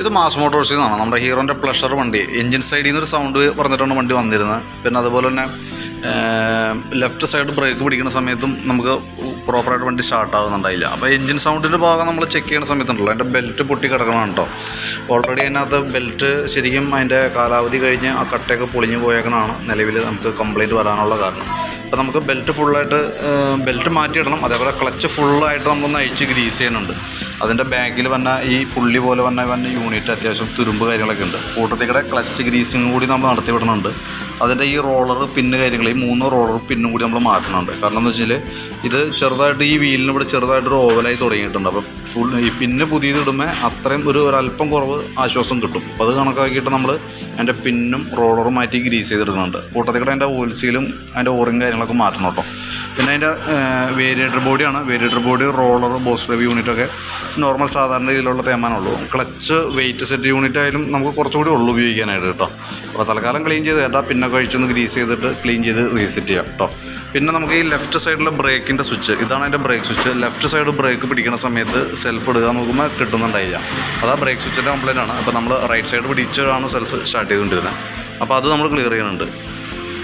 ഇത് മാസ് മോട്ടോഴ്സിൽ നിന്നാണ്. നമ്മുടെ ഹീറോൻ്റെ പ്ലഷർ വണ്ടി എൻജിൻ സൈഡിൽ നിന്നൊരു സൗണ്ട് പറഞ്ഞിട്ടാണ് വണ്ടി വന്നിരുന്നത്. പിന്നെ അതുപോലെ തന്നെ ലെഫ്റ്റ് സൈഡ് ബ്രേക്ക് പിടിക്കുന്ന സമയത്തും നമുക്ക് പ്രോപ്പറായിട്ട് വണ്ടി സ്റ്റാർട്ട് ആകുന്നുണ്ടായില്ല. അപ്പോൾ എൻജിൻ സൗണ്ടിൻ്റെ ഭാഗം നമ്മൾ ചെക്ക് ചെയ്യുന്ന സമയത്തുണ്ടല്ലോ അതിൻ്റെ ബെൽറ്റ് പൊട്ടി കിടക്കണം കേട്ടോ. ഓൾറെഡി അതിനകത്ത് ബെൽറ്റ് ശരിക്കും അതിൻ്റെ കാലാവധി കഴിഞ്ഞ് ആ കട്ടയൊക്കെ പൊളിഞ്ഞു പോയേക്കണതാണ് നിലവിൽ നമുക്ക് കംപ്ലയിൻറ്റ് വരാനുള്ള കാരണം. അപ്പോൾ നമുക്ക് ബെൽറ്റ് ഫുള്ളായിട്ട് ബെൽറ്റ് മാറ്റിയിടണം. അതേപോലെ ക്ലച്ച് ഫുള്ളായിട്ട് നമ്മളൊന്ന് അഴിച്ച് ഗ്രീസ് ചെയ്യുന്നുണ്ട്. അതിൻ്റെ ബാക്കിൽ വന്ന ഈ പുള്ളി പോലെ വന്ന യൂണിറ്റ് അത്യാവശ്യം തുരുമ്പ് കാര്യങ്ങളൊക്കെ ഉണ്ട്. കൂട്ടത്തിക്കടെ ക്ലച്ച് ഗ്രീസിങ് കൂടി നമ്മൾ നടത്തി വിടുന്നുണ്ട്. അതിൻ്റെ ഈ റോളർ പിന്ന് കാര്യങ്ങൾ ഈ 3 റോളർ പിന്നും കൂടി നമ്മൾ മാറ്റുന്നുണ്ട്. കാരണം എന്ന് വെച്ചാൽ ഇത് ചെറുതായിട്ട് ഈ വീലിന് ഇവിടെ ചെറുതായിട്ടൊരു ഓവലായി തുടങ്ങിയിട്ടുണ്ട്. അപ്പോൾ ഈ പിന്ന് പുതിയത് ഇടുമ്പോൾ അത്രയും ഒരല്പം കുറവ് ആശ്വാസം കിട്ടും. അപ്പോൾ അത് കണക്കാക്കിയിട്ട് നമ്മൾ അതിൻ്റെ പിന്നും റോളറും മാറ്റി ഗ്രീസ് ചെയ്തെടുക്കുന്നുണ്ട്. കൂട്ടത്തിക്കടെ അതിൻ്റെ ഓയിൽ സീലും അതിൻ്റെ ഓറിങ് കാര്യങ്ങളൊക്കെ മാറ്റണം കേട്ടോ. പിന്നെ അതിൻ്റെ വേരിയേറ്റർ ബോഡിയാണ്. Variator body, roller, boss drive യൂണിറ്റൊക്കെ നോർമൽ സാധാരണ രീതിയിലുള്ള തേമാനുള്ളൂ. ക്ലച്ച് വെയിറ്റ് സെറ്റ് യൂണിറ്റ് ആയാലും നമുക്ക് കുറച്ചുകൂടി ഉള്ളു ഉപയോഗിക്കാനായിട്ട് കേട്ടോ. അപ്പോൾ തൽക്കാലം ക്ലീൻ ചെയ്ത് കേട്ടോ. പിന്നെ കഴിച്ചൊന്ന് ഗ്രീസ് ചെയ്തിട്ട് ക്ലീൻ ചെയ്ത് റീസെറ്റ് ചെയ്യാം കേട്ടോ. പിന്നെ നമുക്ക് ഈ ലെഫ്റ്റ് സൈഡിലെ ബ്രേക്കിൻ്റെ സ്വിച്ച്, ഇതാണ് അതിൻ്റെ brake switch. Left side brake പിടിക്കുന്ന സമയത്ത് സെൽഫ് ഇടുക നോക്കുമ്പോൾ കിട്ടുന്നുണ്ടായില്ല. അതാ ബ്രേക്ക് സ്വിച്ചിൻ്റെ കംപ്ലൈൻ്റ് ആണ്. അപ്പോൾ നമ്മൾ റൈറ്റ് സൈഡ് പിടിച്ചാണ് സെൽഫ് സ്റ്റാർട്ട് ചെയ്തുകൊണ്ടിരുന്നത്. അപ്പോൾ അത് നമ്മൾ ക്ലിയർ ചെയ്യുന്നുണ്ട്.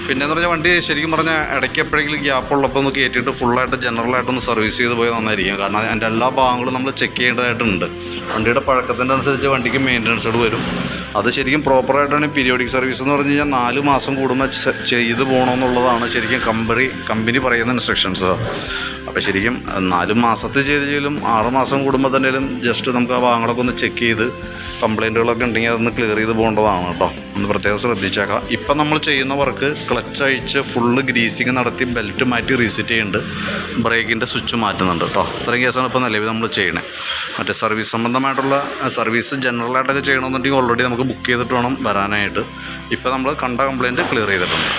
പിന്നെയെന്ന് പറഞ്ഞാൽ വണ്ടി ശരിക്കും പറഞ്ഞാൽ ഇടയ്ക്ക് എപ്പോഴെങ്കിലും ഗ്യാപ്പ് ഉള്ളപ്പോൾ ഒന്ന് കയറ്റിയിട്ട് ഫുള്ളായിട്ട് ജനറലായിട്ടൊന്ന് സർവീസ് ചെയ്ത് പോയാൽ നന്നായിരിക്കും. കാരണം അതിൻ്റെ എല്ലാ ഭാഗങ്ങളും നമ്മൾ ചെക്ക് ചെയ്യേണ്ടതായിട്ടുണ്ട്. വണ്ടിയുടെ പഴക്കത്തിൻ്റെ അനുസരിച്ച് വണ്ടിക്ക് മെയിൻ്റനൻസുകൾ വരും. അത് ശരിക്കും പ്രോപ്പറായിട്ടാണ് പീരിയോഡിക് സർവീസ് എന്ന് പറഞ്ഞു കഴിഞ്ഞാൽ 4 മാസം കൂടുമ്പോൾ ചെയ്ത് പോകണമെന്നുള്ളതാണ് ശരിക്കും കമ്പനി പറയുന്ന ഇൻസ്ട്രക്ഷൻസ്. അപ്പോൾ ശരിക്കും 4 മാസത്തിൽ ചെയ്തെങ്കിലും 6 മാസം കൂടുമ്പോൾ തന്നെയും ജസ്റ്റ് നമുക്ക് ആ ഭാഗങ്ങളൊക്കെ ഒന്ന് ചെക്ക് ചെയ്ത് കംപ്ലയിൻറ്റുകളൊക്കെ ഉണ്ടെങ്കിൽ അതൊന്ന് ക്ലിയർ ചെയ്ത് പോകേണ്ടതാണ് കേട്ടോ. ഒന്ന് പ്രത്യേകം ശ്രദ്ധിച്ചേക്കാം. ഇപ്പം നമ്മൾ ചെയ്യുന്ന വർക്ക് ക്ലച്ച് അഴിച്ച് ഫുള്ള് ഗ്രീസിങ് നടത്തി ബെൽറ്റ് മാറ്റി റീസെറ്റ് ചെയ്യുന്നുണ്ട്. ബ്രേക്കിൻ്റെ സ്വിച്ച് മാറ്റുന്നുണ്ട് കേട്ടോ. ഇത്രയും കേസാണ് ഇപ്പോൾ നിലവിൽ നമ്മൾ ചെയ്യണേ. മറ്റേ സർവീസ് സംബന്ധമായിട്ടുള്ള സർവീസ് ജനറലായിട്ടൊക്കെ ചെയ്യണമെന്നുണ്ടെങ്കിൽ ഓൾറെഡി നമുക്ക് ബുക്ക് ചെയ്തിട്ട് വേണം വരാനായിട്ട്. ഇപ്പോൾ നമ്മൾ കണ്ട കംപ്ലയിൻറ്റ് ക്ലിയർ ചെയ്തിട്ടുണ്ട്.